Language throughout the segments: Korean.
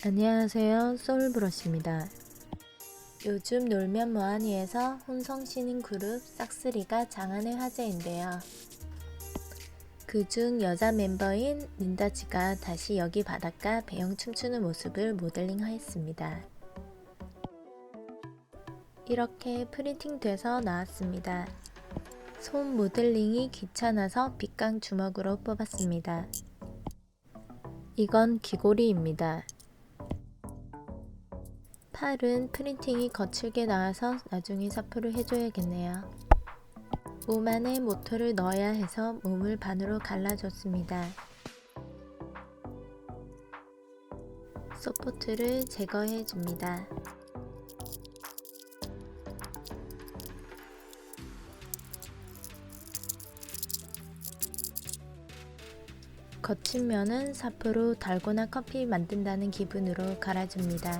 안녕하세요, 소울브러쉬입니다. 요즘 놀면 뭐하니에서 혼성 신인 그룹 싹쓰리가 장안의 화제인데요. 그중 여자 멤버인 린다지가 다시 여기 바닷가 배영 춤추는 모습을 모델링하였습니다. 이렇게 프린팅돼서 나왔습니다. 손 모델링이 귀찮아서 빗강 주먹으로 뽑았습니다. 이건 귀고리입니다. 팔은 프린팅이 거칠게 나와서 나중에 사포를 해줘야겠네요. 몸 안에 모터를 넣어야 해서 몸을 반으로 갈라줬습니다. 소포트를 제거해줍니다. 거친 면은 사포로 달고나 커피 만든다는 기분으로 갈아줍니다.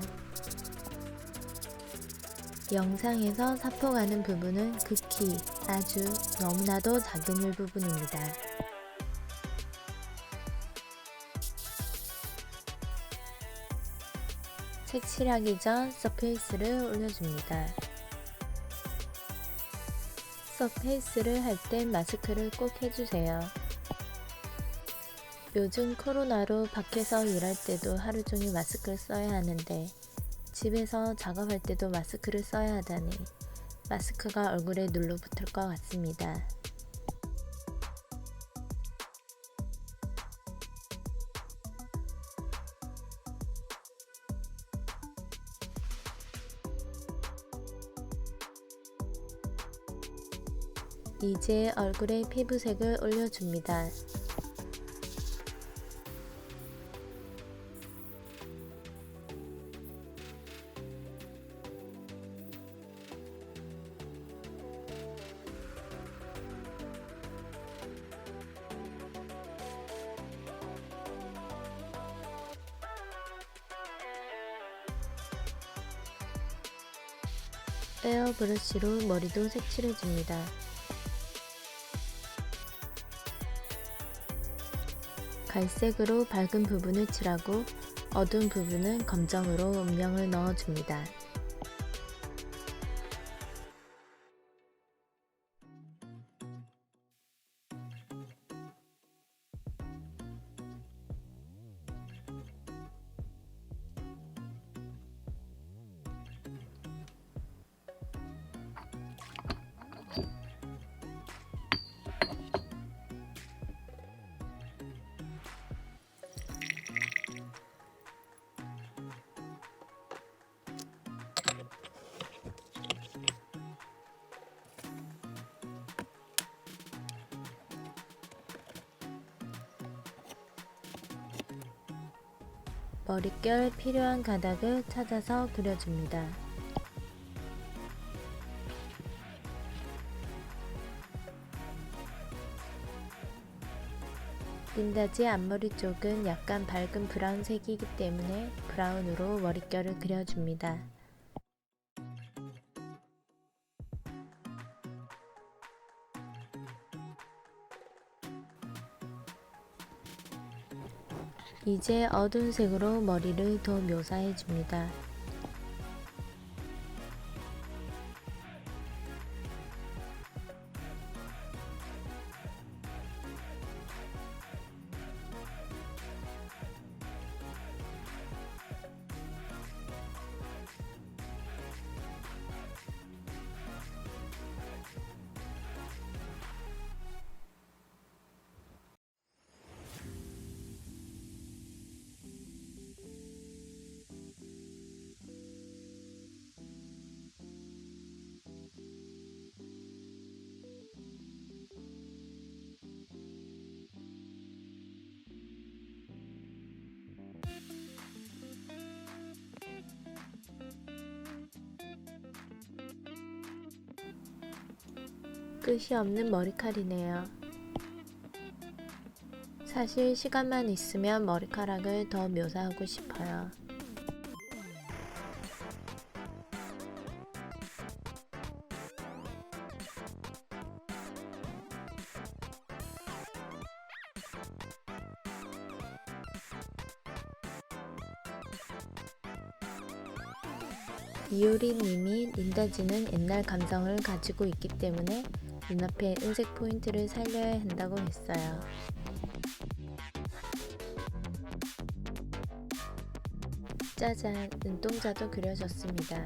영상에서 사포 가는 부분은 극히 아주 너무나도 작은 일부분입니다. 색칠하기 전 서페이스를 올려줍니다. 서페이스를 할 땐 마스크를 꼭 해주세요. 요즘 코로나로 밖에서 일할 때도 하루 종일 마스크를 써야 하는데 집에서 작업할 때도 마스크를 써야 하다니 마스크가 얼굴에 눌러붙을 것 같습니다. 이제 얼굴에 피부색을 올려줍니다. 에어브러쉬로 머리도 색칠해줍니다. 갈색으로 밝은 부분을 칠하고 어두운 부분은 검정으로 음영을 넣어줍니다. 머릿결 필요한 가닥을 찾아서 그려줍니다. 린다지 앞머리 쪽은 약간 밝은 브라운색이기 때문에 브라운으로 머릿결을 그려줍니다. 이제 어두운 색으로 머리를 더 묘사해줍니다. 끝이 없는 머리칼이네요. 사실 시간만 있으면 머리카락을 더 묘사하고 싶어요. 이효리 님이 린다지는 옛날 감성을 가지고 있기 때문에 눈앞에 은색 포인트를 살려야 한다고 했어요. 짜잔, 눈동자도 그려졌습니다.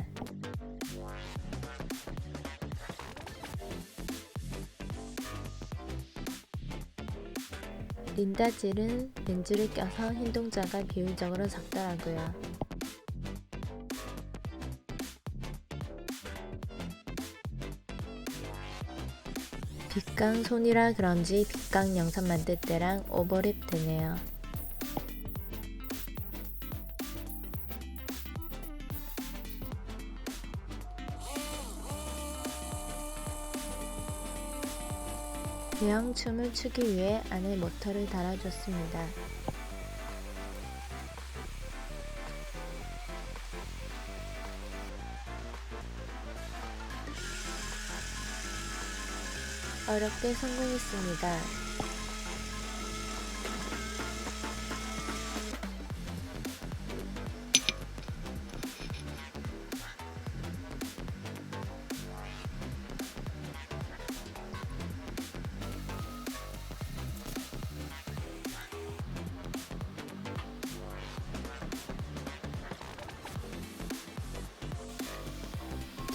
린다질은 렌즈를 껴서 흰 동자가 비율적으로 작더라고요. 빗강 손이라 그런지 빗강 영상 만들 때랑 오버랩 되네요. 대형 춤을 추기 위해 안에 모터를 달아줬습니다. 어렵게 성공했습니다.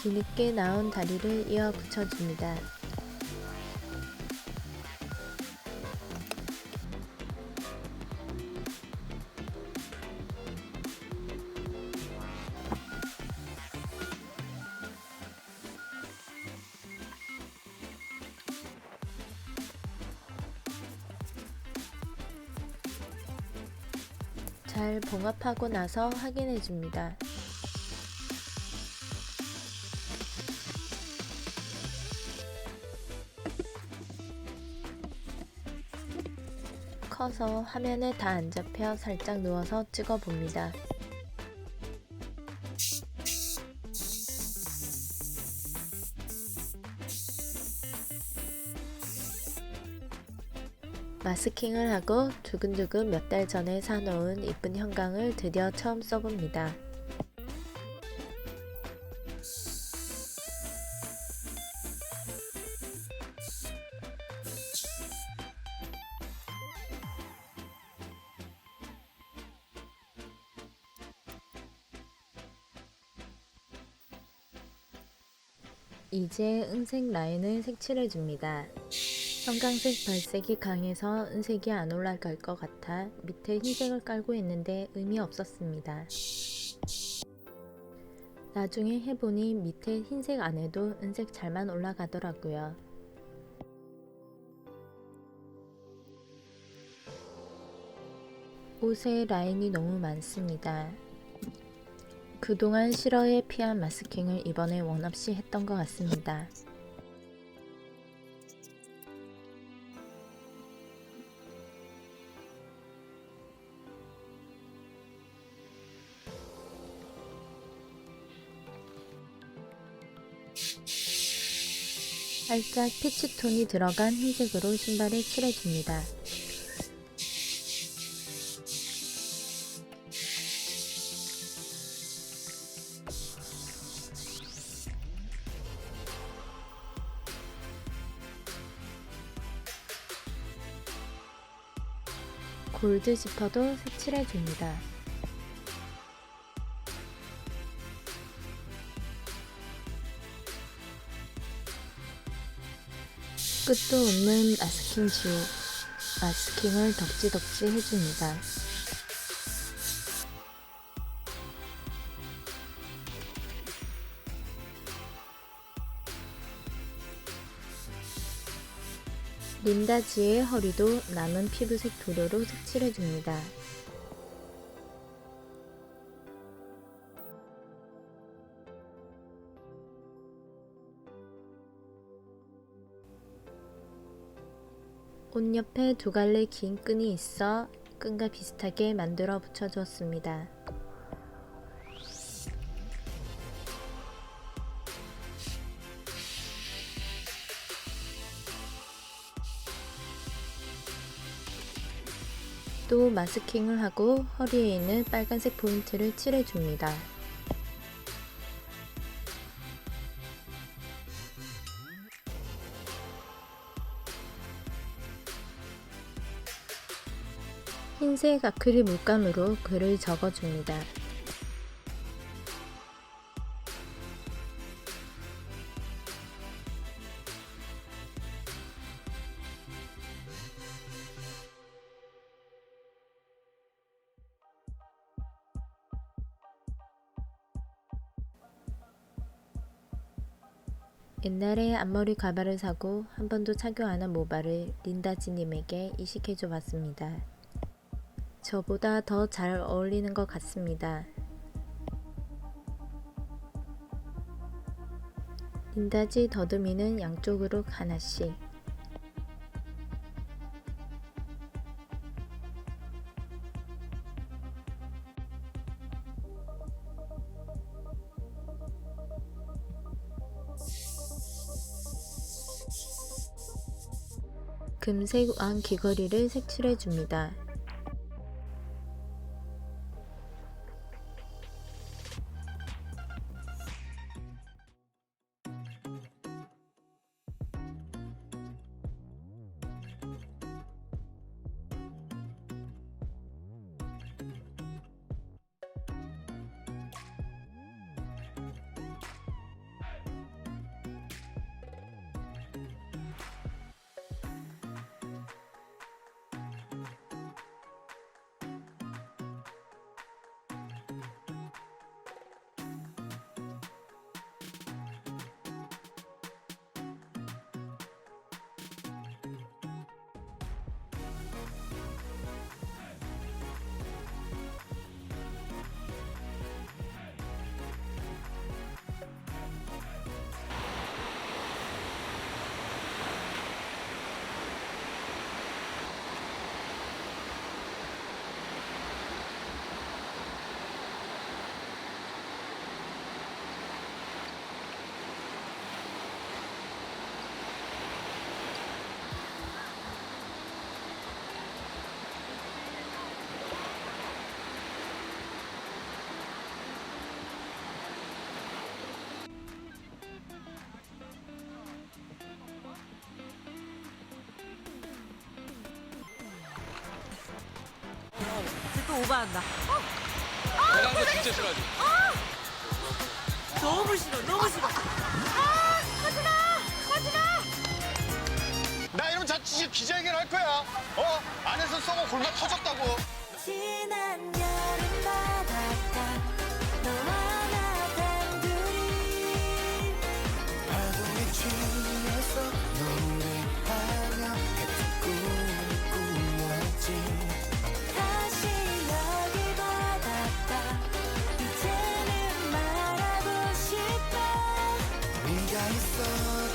뒤늦게 나온 다리를 이어 붙여줍니다. 잘 봉합하고 나서 확인해줍니다. 커서 화면에 다 안 잡혀 살짝 누워서 찍어봅니다. 마스킹을 하고 두근두근 몇 달 전에 사놓은 이쁜 형광을 드디어 처음 써봅니다. 이제 은색 라인을 색칠해줍니다. 형광색 발색이 강해서 은색이 안 올라갈 것 같아 밑에 흰색을 깔고 있는데 의미 없었습니다. 나중에 해보니 밑에 흰색 안에도 은색 잘만 올라가더라고요. 옷에 라인이 너무 많습니다. 그동안 싫어해 피한 마스킹을 이번에 원없이 했던 것 같습니다. 살짝 피치톤이 들어간 흰색으로 신발을 칠해줍니다. 골드 지퍼도 색칠해줍니다. 끝도 없는 마스킹 지옥. 마스킹을 덕지덕지 해줍니다. 린다지의 허리도 남은 피부색 도료로 색칠해줍니다. 옷 옆에 두 갈래 긴 끈이 있어 끈과 비슷하게 만들어 붙여주었습니다. 또 마스킹을 하고 허리에 있는 빨간색 포인트를 칠해줍니다. 흰색 아크릴 물감으로 글을 적어줍니다. 옛날에 앞머리 가발을 사고 한 번도 착용 안 한 모발을 린다지님에게 이식해줘 봤습니다. 저보다 더 잘 어울리는 것 같습니다. 린다지 더듬이는 양쪽으로 하나씩. 금색 왕 귀걸이를 색칠해 줍니다. 또 오버한다. 내가 한 거 진짜 싫어하지. 너무 싫어, 너무 싫어. 나 이러면 자칫 기자회견 할 거야. 안에서 썩어 골마 터졌다고. 지난 여름 바닷가 너와 나 단둘이 파도에 취해서 노래하며 같은 꿈을 꾸었지. 다시 여기 바닷가 이제는 말하고 싶어 네가 있어